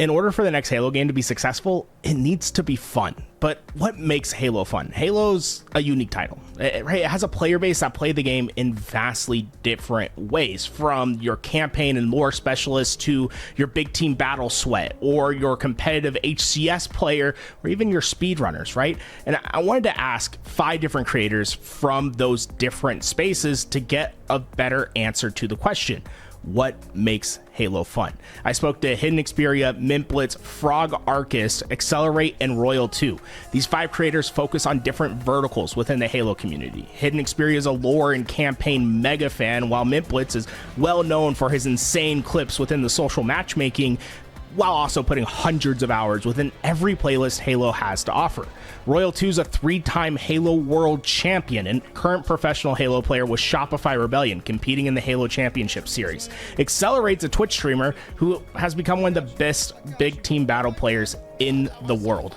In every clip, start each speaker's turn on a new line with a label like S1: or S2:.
S1: In order for the next Halo game to be successful, it needs to be fun. But what makes Halo fun? Halo's a unique title. It has a player base that play the game in vastly different ways, from your campaign and lore specialist to your big team battle sweat, or your competitive HCS player, or even your speedrunners, right? And I wanted to ask 5 different creators from those different spaces to get a better answer to the question: what makes Halo fun? I spoke to Hidden Xperia, Mintblitz, Frog Arcist, Accelerate, and Royal 2. These 5 creators focus on different verticals within the Halo community. Hidden Xperia is a lore and campaign mega fan, while Mintblitz is well known for his insane clips within the social matchmaking, while also putting hundreds of hours within every playlist Halo has to offer. Royal 2 is a 3-time Halo World Champion and current professional Halo player with Shopify Rebellion, competing in the Halo Championship Series. Accelerate's a Twitch streamer who has become one of the best big team battle players in the world.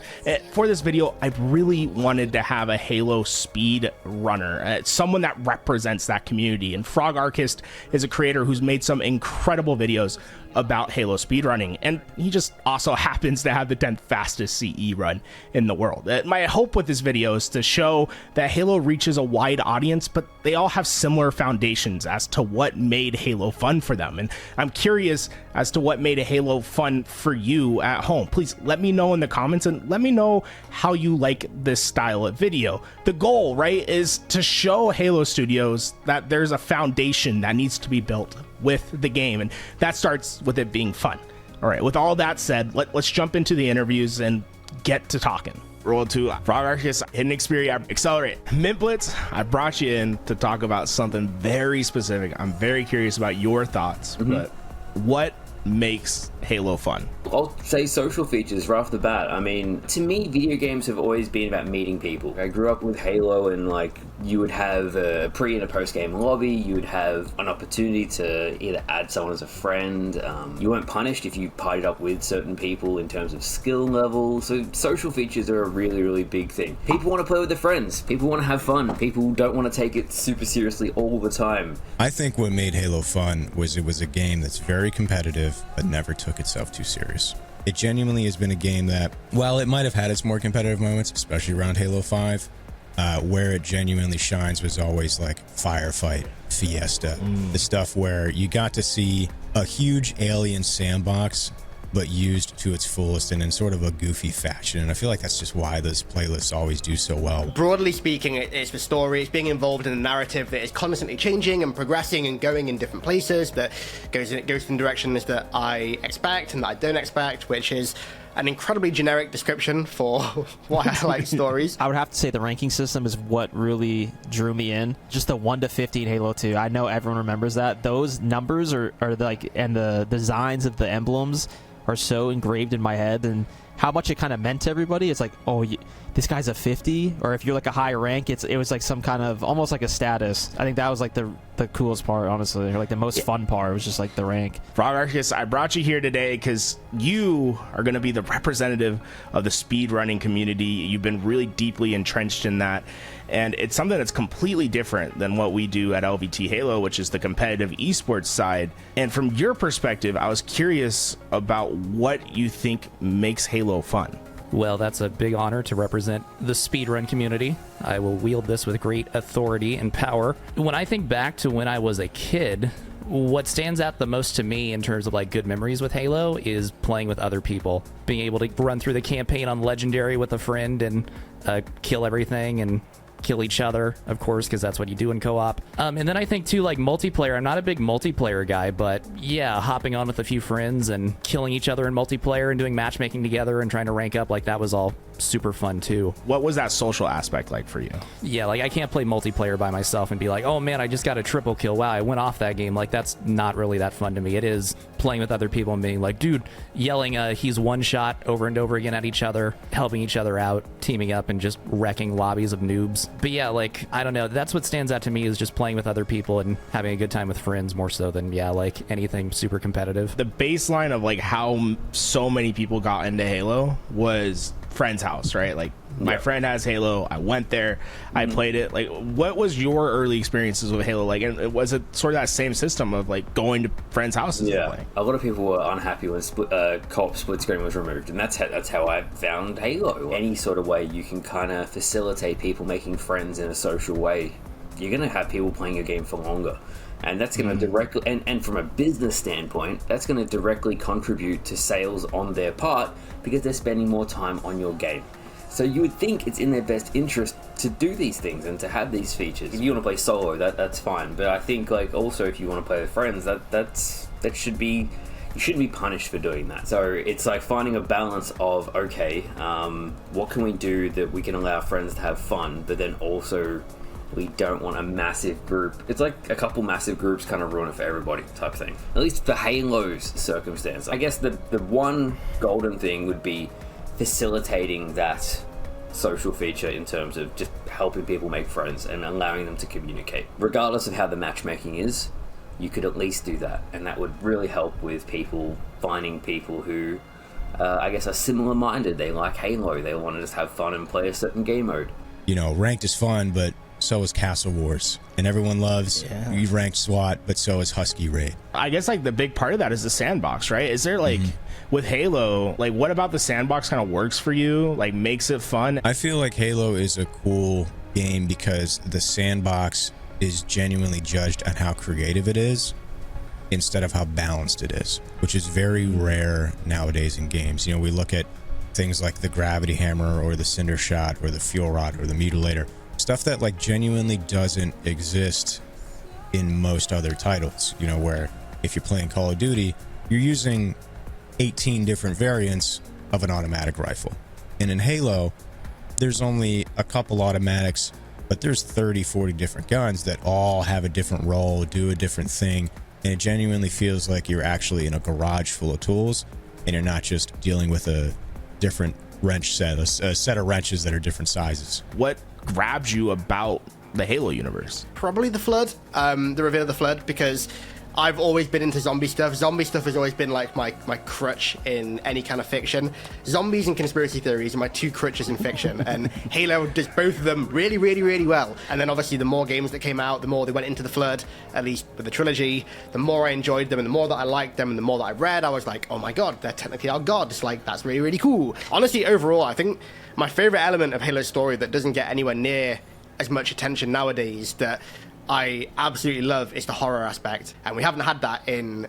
S1: For this video, I really wanted to have a Halo speed runner, someone that represents that community. And Frog Arcist is a creator who's made some incredible videos about Halo speedrunning, and he just also happens to have the 10th fastest CE run in the world. My hope with this video is to show that Halo reaches a wide audience, but they all have similar foundations as to what made Halo fun for them. And I'm curious as to what made a Halo fun for you at home. Please let me know in the comments, and let me know how you like this style of video. The goal, right, is to show Halo Studios that there's a foundation that needs to be built with the game, and that starts with it being fun. All right, with all that said, let's jump into the interviews and get to talking. Roll to Frog Arcist, Hidden Xperia, Accelerate, Mintblitz. I brought you in to talk about something very specific. I'm very curious about your thoughts, but what makes Halo fun?
S2: I'll say social features right off the bat. I mean, to me, video games have always been about meeting people. I grew up with Halo, and like, you would have a pre and a post game lobby. You would have an opportunity to either add someone as a friend. You weren't punished if you partied up with certain people in terms of skill level. So social features are a really, really big thing. People want to play with their friends. People want to have fun. People don't want to take it super seriously all the time.
S3: I think what made Halo fun was it was a game that's very competitive, but never took itself too serious. It genuinely has been a game that, while it might have had its more competitive moments, especially around Halo 5, where it genuinely shines was always like Firefight, Fiesta, the stuff where you got to see a huge alien sandbox, but used to its fullest and in sort of a goofy fashion. And I feel like that's just why those playlists always do so well.
S4: Broadly speaking, it's the story. It's being involved in a narrative that is constantly changing and progressing and going in different places, that goes in directions that I expect and that I don't expect, which is an incredibly generic description for why I like stories.
S5: I would have to say the ranking system is what really drew me in. Just the 1 to 50 in Halo 2. I know everyone remembers that. Those numbers are like, and the designs of the emblems are so engraved in my head, and how much it kind of meant to everybody. It's like, oh, this guy's a 50, or if you're like a high rank, it was like some kind of almost like a status. I think that was like the coolest part, honestly, or like the most fun part was just like the rank.
S1: Frog Arcist, I brought you here today because you are going to be the representative of the speedrunning community. You've been really deeply entrenched in that, and it's something that's completely different than what we do at LVT Halo, which is the competitive esports side. And from your perspective, I was curious about what you think makes Halo fun.
S6: Well, that's a big honor to represent the speedrun community. I will wield this with great authority and power. When I think back to when I was a kid, what stands out the most to me in terms of like good memories with Halo is playing with other people. Being able to run through the campaign on Legendary with a friend and kill everything and kill each other, of course, because that's what you do in co-op. And then I think too, like multiplayer, I'm not a big multiplayer guy, but yeah, hopping on with a few friends and killing each other in multiplayer and doing matchmaking together and trying to rank up, like that was all super fun too.
S1: What was that social aspect like for you?
S6: Yeah, like I can't play multiplayer by myself and be like, oh man, I just got a triple kill, wow, I went off that game. Like that's not really that fun to me. It is playing with other people and being like, dude, yelling he's one shot over and over again at each other, helping each other out, teaming up and just wrecking lobbies of noobs. But yeah, like I don't know, that's what stands out to me, is just playing with other people and having a good time with friends more so than like anything super competitive.
S1: The baseline of like how so many people got into Halo was friend's house, right? Like my friend has Halo. I went there. I played it. Like, what was your early experiences with Halo like? And was it sort of that same system of like going to friends' houses and playing?
S2: A lot of people were unhappy when co-op split screen was removed, and that's how I found Halo. Any sort of way you can kind of facilitate people making friends in a social way, you're going to have people playing your game for longer. And that's going to directly, and from a business standpoint, that's going to directly contribute to sales on their part because they're spending more time on your game. So you would think it's in their best interest to do these things and to have these features. If you want to play solo, that's fine. But I think like also if you want to play with friends, that should be, you shouldn't be punished for doing that. So it's like finding a balance of okay, what can we do that we can allow friends to have fun, but then also we don't want a massive group. It's like a couple massive groups kind of ruin it for everybody type thing. At least for Halo's circumstance. I guess the one golden thing would be facilitating that social feature in terms of just helping people make friends and allowing them to communicate. Regardless of how the matchmaking is, you could at least do that. And that would really help with people finding people who I guess are similar minded. They like Halo. They want to just have fun and play a certain game mode.
S3: You know, ranked is fun, but so is Castle Wars, and everyone loves ranked SWAT, but so is Husky Raid.
S1: I guess like the big part of that is the sandbox, right? Is there like with Halo, like what about the sandbox kind of works for you, like makes it fun?
S3: I feel like Halo is a cool game because the sandbox is genuinely judged on how creative it is instead of how balanced it is, which is very rare nowadays in games. You know, we look at things like the gravity hammer or the cinder shot or the fuel rod or the mutilator, stuff that like genuinely doesn't exist in most other titles, you know, where if you're playing Call of Duty, you're using 18 different variants of an automatic rifle. And in Halo, there's only a couple automatics, but there's 30, 40 different guns that all have a different role, do a different thing. And it genuinely feels like you're actually in a garage full of tools and you're not just dealing with a different wrench set, a set of wrenches that are different sizes.
S1: What grabs you about the Halo universe?
S4: Probably the Flood, the reveal of the Flood, because I've always been into zombie stuff. Zombie stuff has always been like my crutch in any kind of fiction. Zombies and conspiracy theories are my two crutches in fiction, and Halo does both of them really, really, really well. And then obviously the more games that came out, the more they went into the Flood, at least with the trilogy, the more I enjoyed them and the more that I liked them and the more that I read, I was like, oh my god, they're technically our gods. Like, that's really, really cool. Honestly, overall, I think my favorite element of Halo's story that doesn't get anywhere near as much attention nowadays that I absolutely love is the horror aspect, and we haven't had that in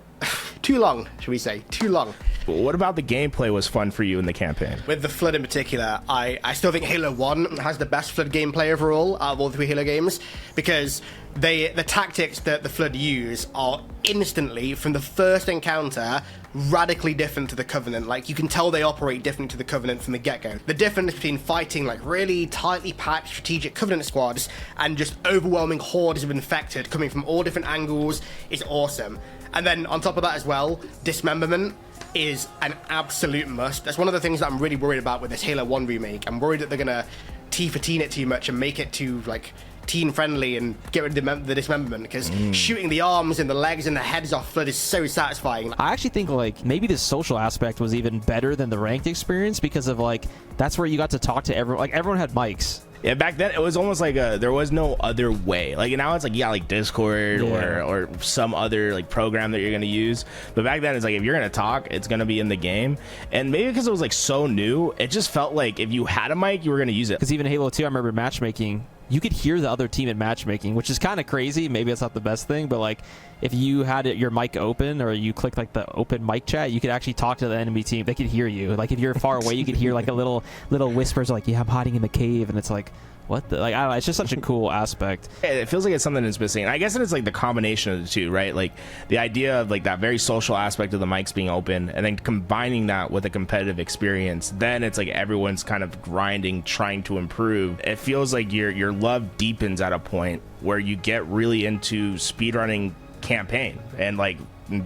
S4: too long, should we say, too long.
S1: What about the gameplay was fun for you in the campaign?
S4: With the Flood in particular, I still think Halo 1 has the best Flood gameplay overall out of all three Halo games, because the tactics that the Flood use are instantly, from the first encounter, radically different to the Covenant. Like, you can tell they operate different to the Covenant from the get-go. The difference between fighting like really tightly packed strategic Covenant squads and just overwhelming hordes of infected coming from all different angles is awesome. And then on top of that as well, dismemberment is an absolute must. That's one of the things that I'm really worried about with this Halo 1 remake. I'm worried that they're gonna T for teen it too much and make it too like teen friendly and get rid of the dismemberment, because shooting the arms and the legs and the heads off Flood is so satisfying.
S5: I actually think like maybe the social aspect was even better than the ranked experience, because of like that's where you got to talk to everyone. Like, everyone had mics.
S1: Yeah, back then it was almost like there was no other way. Like now it's like, yeah, like Discord or some other like program that you're gonna use. But back then it's like, if you're gonna talk, it's gonna be in the game. And maybe because it was like so new, it just felt like if you had a mic, you were gonna use it.
S5: Because even Halo 2, I remember matchmaking, you could hear the other team in matchmaking, which is kind of crazy. Maybe it's not the best thing, but like if you had your mic open or you click like the open mic chat, you could actually talk to the enemy team. They could hear you. Like if you're far away, you could hear like a little whispers like, yeah, I'm hiding in the cave, and it's like, what the, like, I don't know, it's just such a cool aspect.
S1: It feels like it's something that's missing. I guess it's like the combination of the two, right? Like the idea of like that very social aspect of the mics being open, and then combining that with a competitive experience, then it's like everyone's kind of grinding, trying to improve. It feels like your love deepens at a point where you get really into speedrunning campaign and like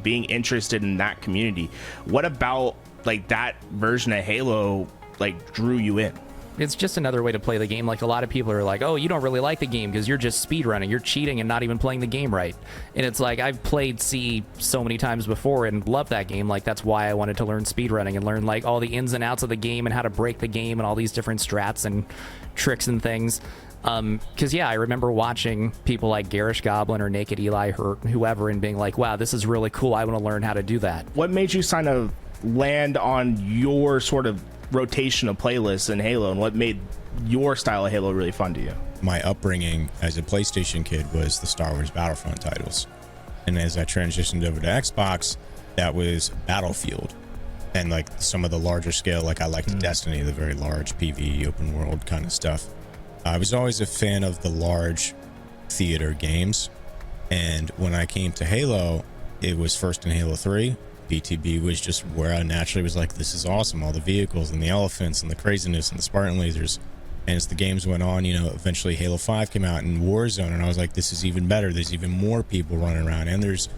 S1: being interested in that community. What about like that version of Halo like drew you in?
S6: It's just another way to play the game. Like, a lot of people are like, oh, you don't really like the game because you're just speedrunning. You're cheating and not even playing the game right. And it's like, I've played C so many times before and loved that game. Like, that's why I wanted to learn speedrunning and learn, like, all the ins and outs of the game and how to break the game and all these different strats and tricks and things. Because, yeah, I remember watching people like Garish Goblin or Naked Eli or whoever and being like, wow, this is really cool. I want to learn how to do that.
S1: What made you kind of land on your sort of rotation of playlists in Halo, and what made your style of Halo really fun to you?
S3: My upbringing as a PlayStation kid was the Star Wars Battlefront titles. And as I transitioned over to Xbox, that was Battlefield. And like some of the larger scale, like I liked Destiny, the very large PvE open world kind of stuff. I was always a fan of the large theater games. And when I came to Halo, it was first in Halo 3. BTB was just where I naturally was like, this is awesome. All the vehicles and the elephants and the craziness and the Spartan lasers. And as the games went on, you know, eventually Halo 5 came out and Warzone, and I was like, this is even better. There's even more people running around, and there's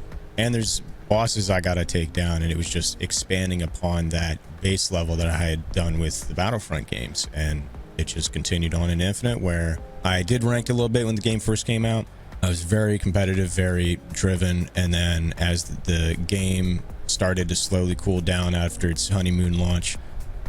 S3: bosses I gotta take down, and it was just expanding upon that base level that I had done with the Battlefront games. And it just continued on in Infinite, where I did rank a little bit when the game first came out. I was very competitive, very driven, and then as the game started to slowly cool down after its honeymoon launch,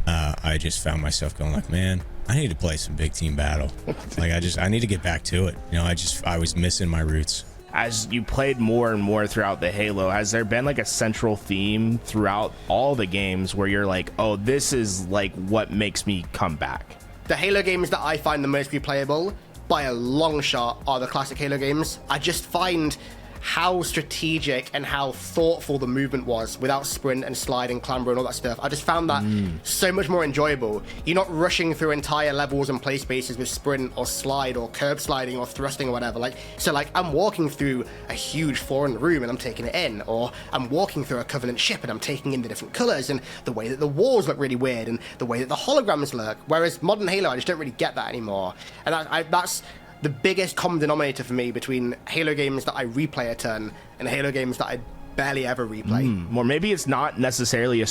S3: I just found myself going like, man, I need to play some big team battle. Like, I need to get back to it. You know, I was missing my roots.
S1: As you played more and more throughout the Halo, has there been like a central theme throughout all the games where you're like, oh, this is like what makes me come back?
S4: The Halo games that I find the most replayable, by a long shot, are the classic Halo games. I just find how strategic and how thoughtful the movement was without sprint and slide and clamber and all that stuff. I just found that so much more enjoyable. You're not rushing through entire levels and play spaces with sprint or slide or curb sliding or thrusting or whatever. So I'm walking through a huge foreign room and I'm taking it in, or I'm walking through a Covenant ship and I'm taking in the different colors and the way that the walls look really weird and the way that the holograms look. Whereas modern Halo, I just don't really get that anymore. And that's the biggest common denominator for me between Halo games that I replay a ton and Halo games that I barely ever replay.
S1: Or maybe it's not necessarily a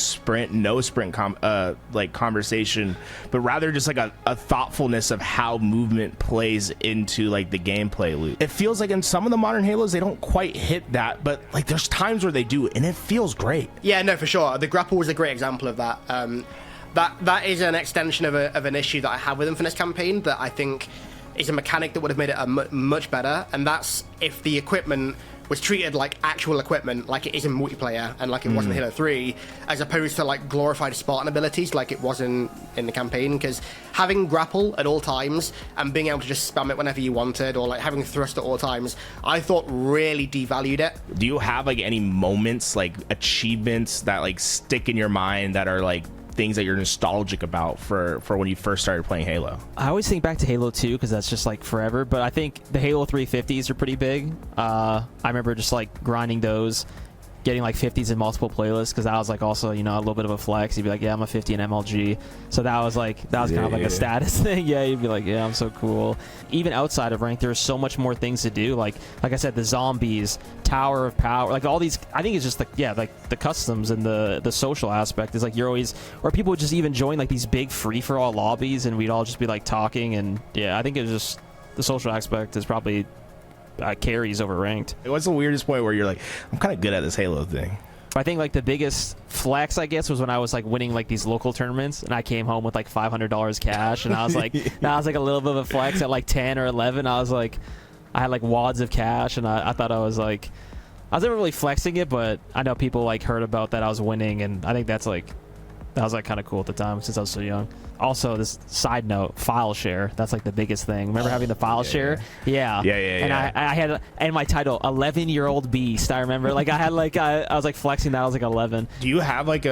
S1: no sprint conversation, but rather just like a thoughtfulness of how movement plays into like the gameplay loop. It feels like in some of the modern Halos they don't quite hit that, but like there's times where they do, and it feels great.
S4: Yeah, no, for sure. The grapple was a great example of that. That is an extension of an issue that I have with Infinite's campaign that I think is a mechanic that would have made it much better, and that's if the equipment was treated like actual equipment, like it is in multiplayer and like it was in Halo 3, as opposed to like glorified Spartan abilities like it was in the campaign. Because having grapple at all times and being able to just spam it whenever you wanted, or like having thrust at all times, I thought really devalued it.
S1: Do you have like any moments, like achievements that like stick in your mind that are like things that you're nostalgic about for when you first started playing Halo?
S5: I always think back to Halo 2 because that's just like forever, but I think the Halo 350s are pretty big. I remember just like grinding those, getting like 50s in multiple playlists, because that was like also, you know, a little bit of a flex. You'd be like, yeah, I'm a 50 in MLG. So that was kind of like a status thing. Yeah, you'd be like, yeah, I'm so cool. Even outside of rank, there's so much more things to do. Like I said, the zombies, Tower of Power, like all these, I think it's just like the customs and the social aspect is like you're always, or people would just even join like these big free-for-all lobbies and we'd all just be like talking, and yeah, I think it's just the social aspect is probably carries over ranked.
S1: What's the weirdest point where you're like, I'm kind of good at this Halo thing?
S5: I think like the biggest flex, I guess, was when I was like winning like these local tournaments and I came home with like $500 cash, and I was like, that was like a little bit of a flex. At like 10 or 11, I was like, I had like wads of cash, and I thought I was never really flexing it, but I know people like heard about that I was winning, and I think that was like kind of cool at the time since I was so young. Also, this side note, file share, that's like the biggest thing. Remember having the file share? Yeah. And I had in my title 11-year-old beast. I remember like I had like I was like flexing that I was like 11.
S1: Do you have like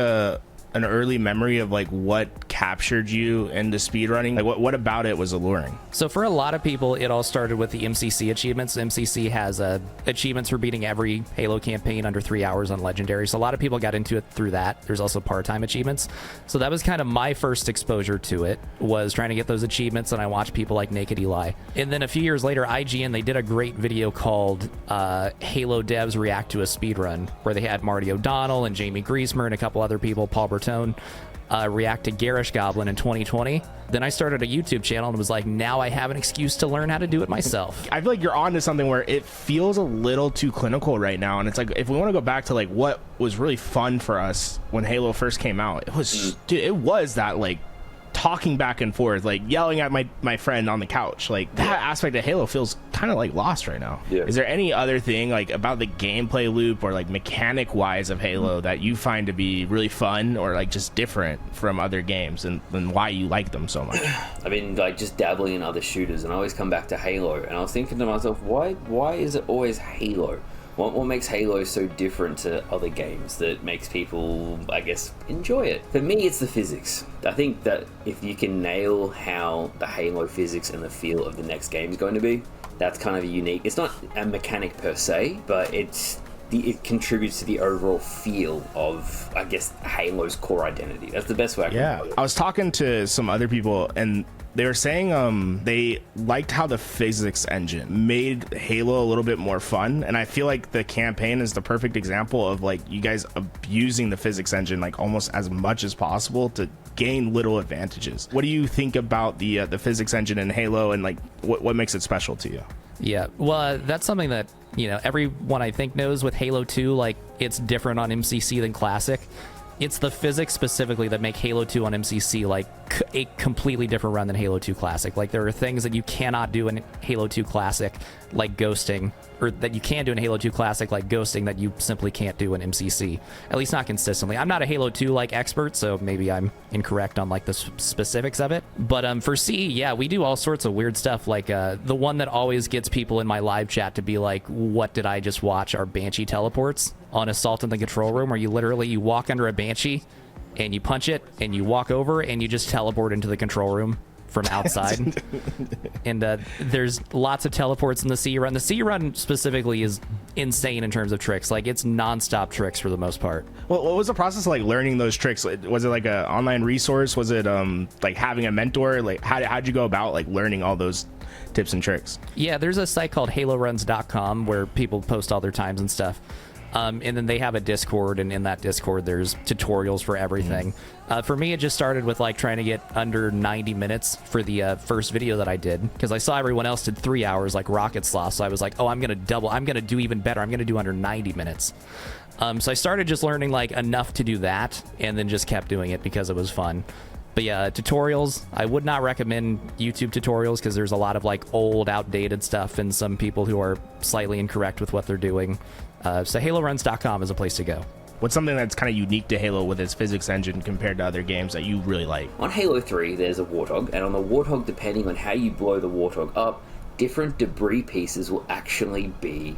S1: an early memory of like what captured you into speedrunning? Like what about it was alluring?
S6: So for a lot of people, it all started with the MCC achievements. MCC has achievements for beating every Halo campaign under 3 hours on Legendary. So a lot of people got into it through that. There's also part-time achievements. So that was kind of my first exposure to it, was trying to get those achievements, and I watched people like Naked Eli. And then a few years later, IGN, they did a great video called Halo Devs React to a Speedrun, where they had Marty O'Donnell and Jamie Griesmer and a couple other people, Paul Bertone. react to Garish Goblin in 2020. Then I started a YouTube channel and was like, now I have an excuse to learn how to do it myself.
S1: I feel like you're on to something where it feels a little too clinical right now. And it's like, if we want to go back to like what was really fun for us when Halo first came out, it was, dude, it was that like talking back and forth, like yelling at my friend on the couch. Like that aspect of Halo feels kind of like lost right now.
S2: Yeah.
S1: Is there any other thing like about the gameplay loop or like mechanic wise of Halo that you find to be really fun or like just different from other games, and why you like them so much?
S2: I mean, like just dabbling in other shooters, and I always come back to Halo, and I was thinking to myself, why is it always Halo? What makes Halo so different to other games that makes people, I guess, enjoy it? For me, it's the physics. I think that if you can nail how the Halo physics and the feel of the next game is going to be, that's kind of unique. It's not a mechanic per se, but it contributes to the overall feel of, I guess, Halo's core identity. That's the best way I can put it.
S1: I was talking to some other people, and they were saying they liked how the physics engine made Halo a little bit more fun, and I feel like the campaign is the perfect example of like you guys abusing the physics engine like almost as much as possible to gain little advantages. What do you think about the physics engine in Halo, and like what makes it special to you?
S6: Yeah, well, that's something that, you know, everyone I think knows with Halo 2, like it's different on MCC than Classic. It's the physics specifically that make Halo 2 on MCC like a completely different run than Halo 2 Classic. Like there are things that you cannot do in Halo 2 Classic, like ghosting, or that you can do in Halo 2 Classic, like ghosting, that you simply can't do in MCC. At least not consistently. I'm not a Halo 2 like expert, so maybe I'm incorrect on like the specifics of it. But for C, yeah, we do all sorts of weird stuff. Like the one that always gets people in my live chat to be like, "What did I just watch?" are Banshee teleports on Assault in the Control Room, where you walk under a Banshee and you punch it and you walk over and you just teleport into the control room from outside. And there's lots of teleports in the C run. The C run specifically is insane in terms of tricks. Like it's nonstop tricks for the most part.
S1: Well, what was the process of like learning those tricks? Was it like an online resource? Was it like having a mentor? Like how'd you go about like learning all those tips and tricks?
S6: Yeah, there's a site called haloruns.com where people post all their times and stuff. And then they have a Discord, and in that Discord, there's tutorials for everything. For me, it just started with like trying to get under 90 minutes for the first video that I did, because I saw everyone else did 3 hours like Rocket Sloth. So I was like, oh, I'm going to do even better. I'm going to do under 90 minutes. So I started just learning like enough to do that, and then just kept doing it because it was fun. But yeah, tutorials, I would not recommend YouTube tutorials because there's a lot of like old, outdated stuff and some people who are slightly incorrect with what they're doing. So haloruns.com is a place to go.
S1: What's something that's kind of unique to Halo with its physics engine compared to other games that you really like?
S2: On Halo 3, there's a Warthog, and on the Warthog, depending on how you blow the Warthog up, different debris pieces will actually be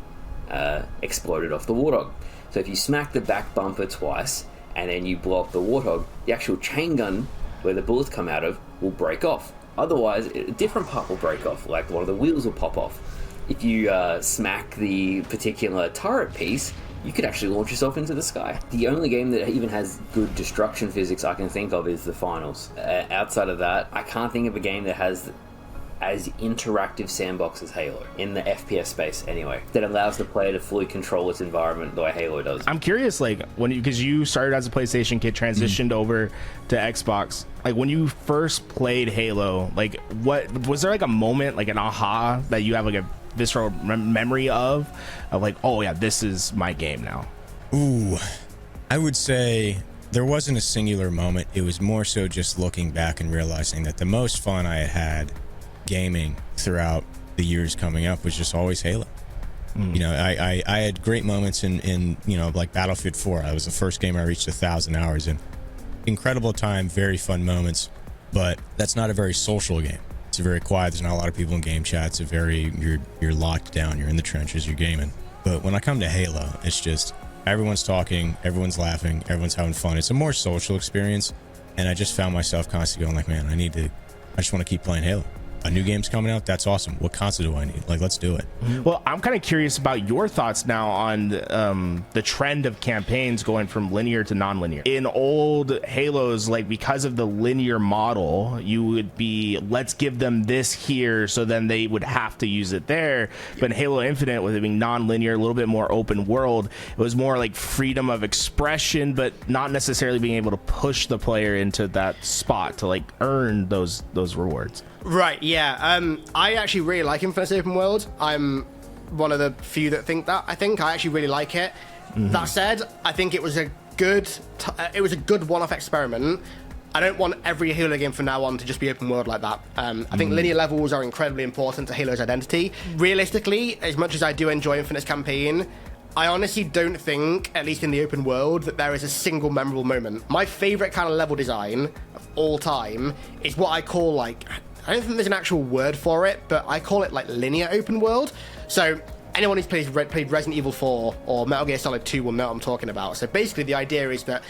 S2: exploded off the Warthog. So if you smack the back bumper twice, and then you blow up the Warthog, the actual chain gun where the bullets come out of will break off. Otherwise, a different part will break off, like one of the wheels will pop off. If you smack the particular turret piece, you could actually launch yourself into the sky. The only game that even has good destruction physics I can think of is the Finals. Outside of that, I can't think of a game that has as interactive sandbox as Halo, in the FPS space anyway, that allows the player to fully control its environment the way Halo does.
S1: I'm curious, like, because you started as a PlayStation kid, transitioned over to Xbox, like when you first played Halo, like what was there like a moment, like an aha that you have like a visceral memory of like, oh yeah, this is my game now?
S3: Ooh, I would say there wasn't a singular moment. It was more so just looking back and realizing that the most fun I had gaming throughout the years coming up was just always Halo. You know, I had great moments in you know, like Battlefield 4. That was the first game I reached 1,000 hours in. Incredible time, very fun moments, but that's not a very social game. It's very quiet. There's not a lot of people in game chat. It's a very, you're locked down. You're in the trenches. You're gaming. But when I come to Halo, it's just everyone's talking, everyone's laughing, everyone's having fun. It's a more social experience, and I just found myself constantly going like, man, I just want to keep playing Halo. A new game's coming out. That's awesome. What console do I need? Like, let's do it.
S1: Well, I'm kind of curious about your thoughts now on the trend of campaigns going from linear to non-linear. In old Halos, like, because of the linear model, you would be, let's give them this here, so then they would have to use it there. But in Halo Infinite, with it being non-linear, a little bit more open world, it was more like freedom of expression, but not necessarily being able to push the player into that spot to like earn those rewards.
S4: Right, yeah. I actually really like Infinite's open world. I'm one of the few that think that. I actually really like it. That said, I think it was a good one-off experiment. I don't want every Halo game from now on to just be open world like that. I think linear levels are incredibly important to Halo's identity. Realistically, as much as I do enjoy Infinite's campaign, I honestly don't think, at least in the open world, that there is a single memorable moment. My favorite kind of level design of all time is what I call, like, I don't think there's an actual word for it, but I call it like linear open world. So anyone who's played Resident Evil 4 or Metal Gear Solid 2 will know what I'm talking about. So basically the idea is that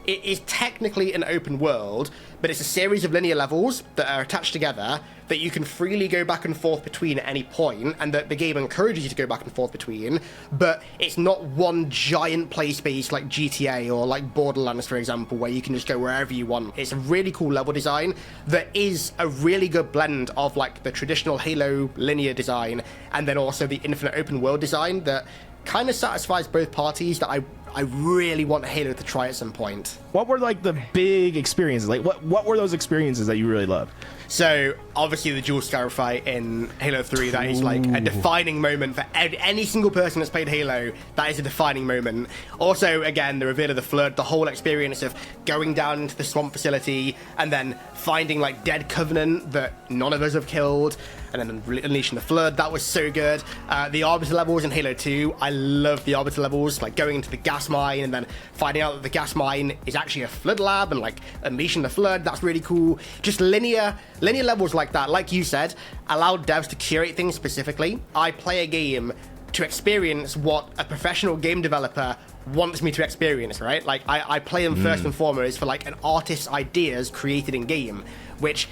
S4: it is technically an open world, but it's a series of linear levels that are attached together that you can freely go back and forth between at any point, and that the game encourages you to go back and forth between, but it's not one giant play space like GTA or like Borderlands, for example, where you can just go wherever you want. It's a really cool level design that is a really good blend of like the traditional Halo linear design and then also the infinite open world design that kind of satisfies both parties that I really want Halo to try at some point.
S1: What were like the big experiences? Like what were those experiences that you really loved?
S2: So obviously the dual sky fight in Halo 3, that is like a defining moment for any single person that's played Halo. That is a defining moment. Also, again, the reveal of the Flood, the whole experience of going down into the swamp facility and then finding like dead Covenant that none of us have killed, and then unleashing the Flood. That was so good. The Arbiter levels in Halo 2, I love the Arbiter levels, like going into the gas mine and then finding out that the gas mine is actually a Flood lab and like unleashing the Flood. That's really cool. Just linear levels like that, like you said, allow devs to curate things specifically. I play a game to experience what a professional game developer wants me to experience, right? Like I play them first and foremost for like an artist's ideas created in game, which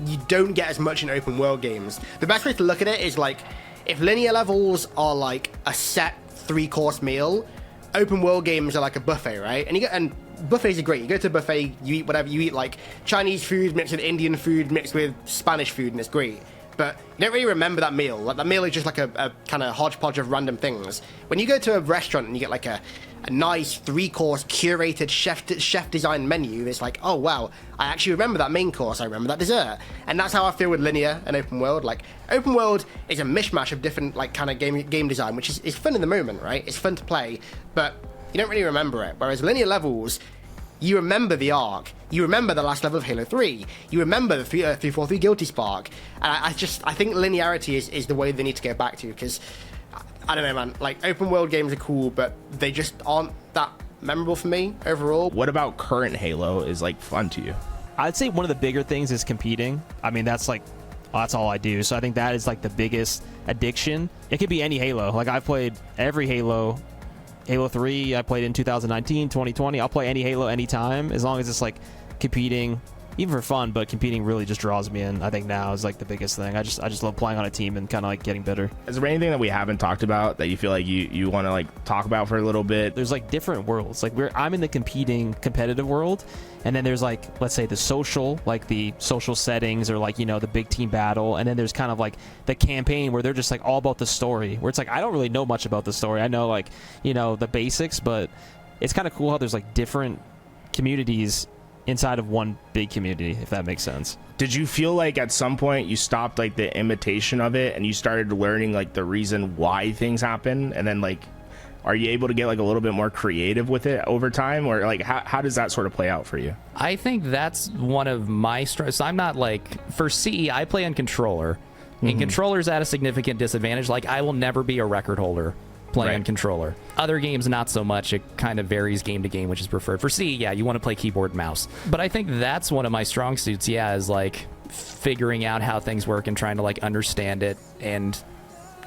S2: you don't get as much in open world games. The best way to look at it is like, if linear levels are like a set 3-course meal, open world games are like a buffet, right? And buffets are great. You go to a buffet, you eat whatever you eat, like Chinese food mixed with Indian food mixed with Spanish food, and it's great. But you don't really remember that meal. Like that meal is just like a kind of hodgepodge of random things. When you go to a restaurant and you get like a nice 3-course curated chef designed menu, it's like, oh wow, I actually remember that main course, I remember that dessert. And that's how I feel with linear and open world. Like open world is a mishmash of different like kind of game design, which is fun in the moment, right? It's fun to play, but you don't really remember it. Whereas linear levels, you remember the arc, you remember the last level of Halo 3, you remember the 343 Guilty Spark, and I think linearity is the way they need to go back to, because I don't know, man, like open world games are cool, but they just aren't that memorable for me overall.
S1: What about current Halo is like fun to you?
S5: I'd say one of the bigger things is competing. I mean, that's all I do. So I think that is like the biggest addiction. It could be any Halo. Like I've played every Halo 3, I played in 2019, 2020. I'll play any Halo anytime, as long as it's like competing, even for fun, but competing really just draws me in. I think now is like the biggest thing. I just love playing on a team and kind of like getting better.
S1: Is there anything that we haven't talked about that you feel like you want to like talk about for a little bit?
S5: There's like different worlds. Like I'm in the competing competitive world, and then there's like, let's say the social settings, or like, you know, the big team battle, and then there's kind of like the campaign where they're just like all about the story, where it's like I don't really know much about the story. I know like, you know, the basics, but it's kind of cool how there's like different communities inside of one big community, if that makes sense.
S1: Did you feel like at some point you stopped like the imitation of it and you started learning like the reason why things happen, and then like are you able to get like a little bit more creative with it over time, or like how does that sort of play out for you?
S6: I think that's one of my strengths. I'm not like, for CE, I play on controller, and controller's at a significant disadvantage. Like I will never be a record holder playing on controller. Other games, not so much. It kind of varies game to game, which is preferred. For C, yeah, you want to play keyboard and mouse. But I think that's one of my strong suits, yeah, is like figuring out how things work and trying to like understand it, and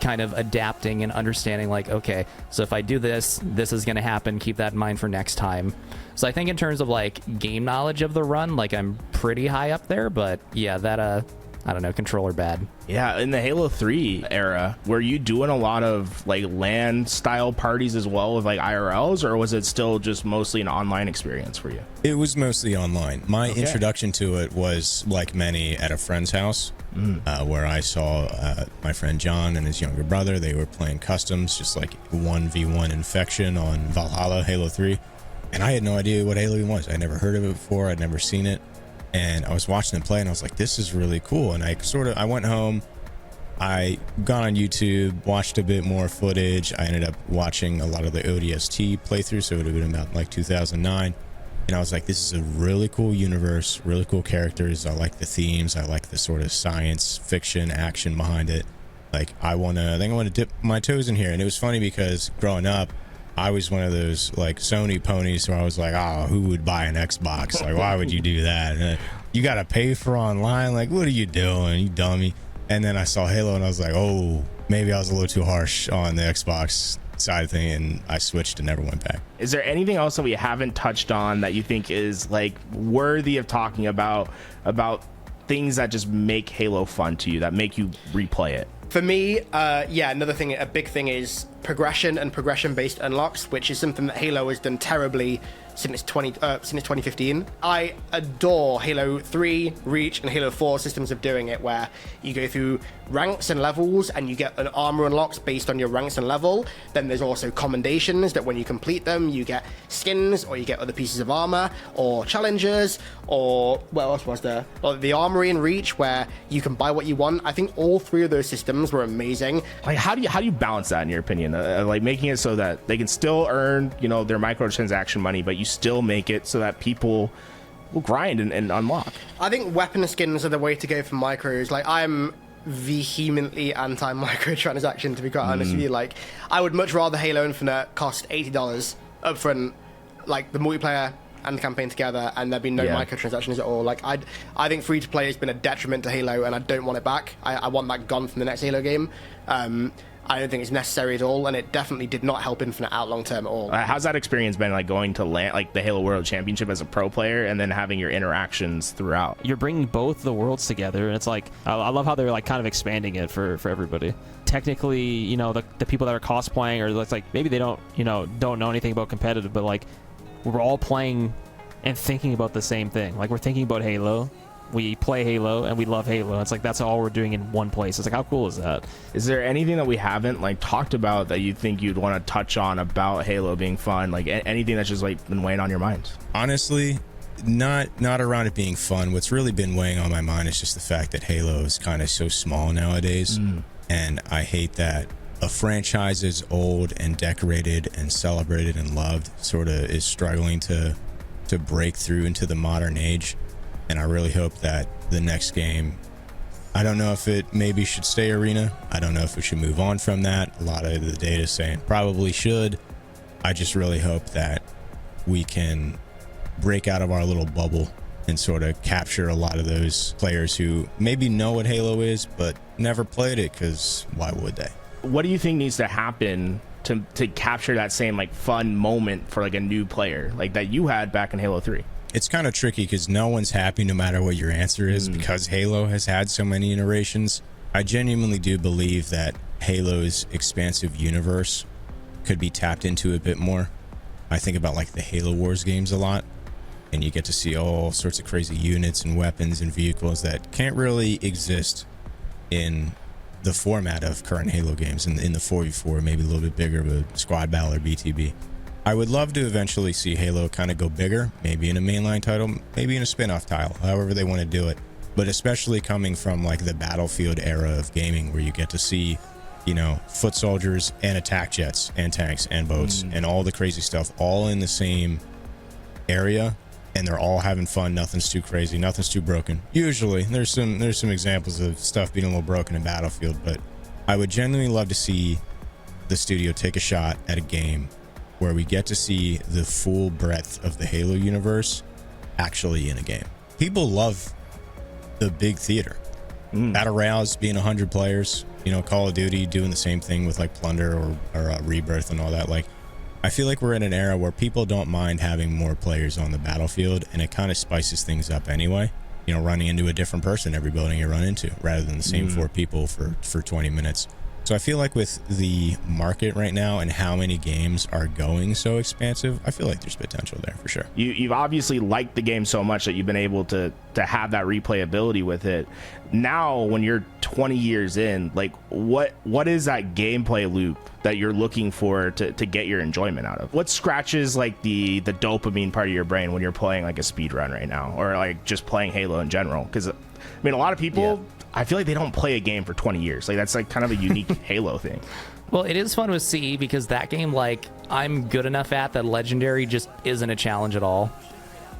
S6: kind of adapting and understanding like, okay, so if I do this, this is going to happen. Keep that in mind for next time. So I think in terms of like game knowledge of the run, like I'm pretty high up there, but yeah, I don't know, controller bad.
S1: Yeah, in the Halo 3 era, were you doing a lot of like LAN style parties as well with like IRLs, or was it still just mostly an online experience for you?
S3: It was mostly online. My introduction to it was, like many, at a friend's house, where I saw my friend John and his younger brother. They were playing customs, just like 1v1 infection on Valhalla, Halo 3. And I had no idea what Halo was. I'd never heard of it before. I'd never seen it. And I was watching them play, and I was like, this is really cool. And I went home, I got on YouTube, watched a bit more footage. I ended up watching a lot of the ODST playthrough, so it would have been about like 2009. And I was like, this is a really cool universe, really cool characters. I like the themes. I like the sort of science fiction action behind it. Like, I think I want to dip my toes in here. And it was funny because growing up, I was one of those like Sony ponies where I was like, oh, who would buy an Xbox? Like, why would you do that? And you got to pay for online. Like, what are you doing, you dummy? And then I saw Halo and I was like, oh, maybe I was a little too harsh on the Xbox side of thing, and I switched and never went back.
S1: Is there anything else that we haven't touched on that you think is like worthy of talking about things that just make Halo fun to you, that make you replay it?
S4: For me, another thing, a big thing is progression and progression-based unlocks, which is something that Halo has done terribly since 2015. I adore Halo 3, Reach, and Halo 4 systems of doing it, where you go through ranks and levels and you get an armor unlocks based on your ranks and level. Then there's also commendations that when you complete them, you get skins, or you get other pieces of armor, or challenges, or what else was there? Well, the armory in Reach, where you can buy what you want. I think all three of those systems were amazing.
S1: Like, how do you balance that in your opinion? Like making it so that they can still earn, their microtransaction money, but you still make it so that people will grind and unlock.
S4: I think weapon skins are the way to go for micros. Like, I'm vehemently anti-microtransaction, to be quite honest with you. Like, I would much rather Halo Infinite cost $80 upfront, like the multiplayer and the campaign together, and there'd be no microtransactions at all. Like, I think free-to-play has been a detriment to Halo, and I don't want it back. I want that gone from the next Halo game. I don't think it's necessary at all, and it definitely did not help Infinite out long term at all.
S1: How's that experience been, like going to like the Halo World Championship as a pro player, and then having your interactions throughout?
S5: You're bringing both the worlds together, and it's like I love how they're like kind of expanding it for everybody. Technically, the people that are cosplaying, or it's like maybe they don't know anything about competitive, but like we're all playing and thinking about the same thing. Like, we're thinking about Halo. We play Halo and we love Halo. It's like that's all we're doing in one place. It's like, how cool is that? Is there anything that we haven't like talked about that you think you'd want to touch on about Halo being fun? Like anything that's just like been weighing on your mind?
S3: Honestly, not around it being fun. What's really been weighing on my mind is just the fact that Halo is kind of so small nowadays. And I hate that a franchise is old and decorated and celebrated and loved sort of is struggling to break through into the modern age. And I really hope that the next game, I don't know if it maybe should stay arena. I don't know if it should move on from that. A lot of the data is saying probably should. I just really hope that we can break out of our little bubble and sort of capture a lot of those players who maybe know what Halo is, but never played it, because why would they?
S1: What do you think needs to happen to capture that same like fun moment for like a new player like that you had back in Halo 3?
S3: It's kind of tricky because no one's happy no matter what your answer is, because Halo has had so many iterations. I genuinely do believe that Halo's expansive universe could be tapped into a bit more. I think about like the Halo Wars games a lot, and you get to see all sorts of crazy units and weapons and vehicles that can't really exist in the format of current Halo games, in the 4v4, maybe a little bit bigger of a squad battle or BTB. I would love to eventually see Halo kind of go bigger, maybe in a mainline title, maybe in a spin-off title, however they want to do it. But especially coming from like the Battlefield era of gaming, where you get to see, foot soldiers and attack jets and tanks and boats and all the crazy stuff all in the same area, and they're all having fun. Nothing's too crazy, nothing's too broken. Usually there's some examples of stuff being a little broken in Battlefield, but I would genuinely love to see the studio take a shot at a game where we get to see the full breadth of the Halo universe actually in a game. People love the big theater. Battle Royales being 100 players, Call of Duty doing the same thing with like Plunder or Rebirth and all that. Like, I feel like we're in an era where people don't mind having more players on the battlefield, and it kind of spices things up anyway. running into a different person every building you run into, rather than the same 4 people for 20 minutes. So I feel like with the market right now and how many games are going so expansive, I feel like there's potential there for sure.
S1: You've obviously liked the game so much that you've been able to have that replayability with it. Now, when you're 20 years in, like what is that gameplay loop that you're looking for to get your enjoyment out of? What scratches like the dopamine part of your brain when you're playing like a speed run right now, or like just playing Halo in general? Because I mean, a lot of people, I feel like they don't play a game for 20 years. Like that's like kind of a unique Halo thing.
S6: Well, it is fun with CE because that game, like, I'm good enough at that Legendary just isn't a challenge at all.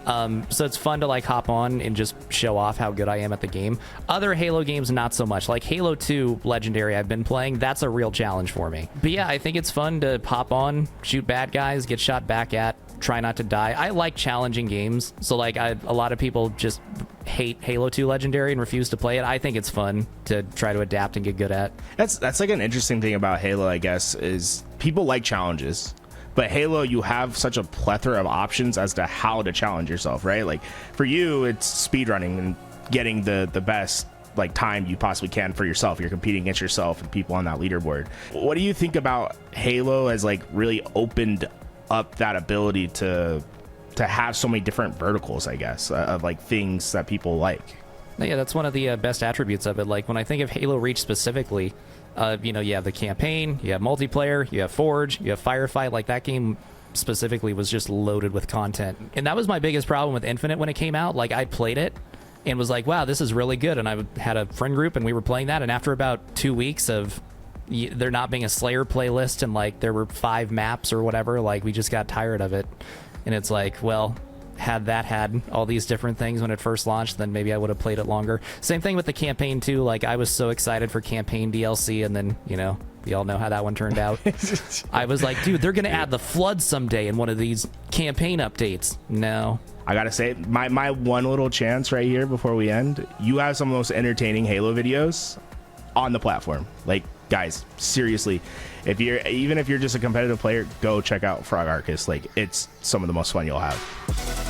S6: So it's fun to like hop on and just show off how good I am at the game. Other Halo games, not so much. Like Halo 2 Legendary I've been playing, that's a real challenge for me. But yeah, I think it's fun to hop on, shoot bad guys, get shot back at, try not to die. I like challenging games. So like a lot of people just hate Halo 2 Legendary and refuse to play it. I think it's fun to try to adapt and get good at.
S1: That's like an interesting thing about Halo, I guess, is people like challenges. But Halo, you have such a plethora of options as to how to challenge yourself, right? Like for you, it's speedrunning and getting the best like time you possibly can for yourself. You're competing against yourself and people on that leaderboard. What do you think about Halo as like really opened up that ability to have so many different verticals, I guess, of like things that people like?
S6: Yeah, that's one of the best attributes of it. Like when I think of Halo Reach specifically, you have the campaign, you have multiplayer, you have Forge, you have Firefight. Like that game specifically was just loaded with content. And that was my biggest problem with Infinite when it came out. Like I played it and was like, wow, this is really good. And I had a friend group and we were playing that. And after about 2 weeks of there not being a Slayer playlist and like there were 5 maps or whatever, like we just got tired of it. And it's like, well, had all these different things when it first launched, then maybe I would have played it longer. Same thing with the campaign too. Like I was so excited for campaign DLC, and then we all know how that one turned out. I was like, dude, they're gonna add the flood someday in one of these campaign updates. No.
S1: I gotta say, my one little chance right here before we end, you have some of the most entertaining Halo videos on the platform. Like, guys, seriously, if you're just a competitive player, go check out Frog Arcus. Like, it's some of the most fun you'll have.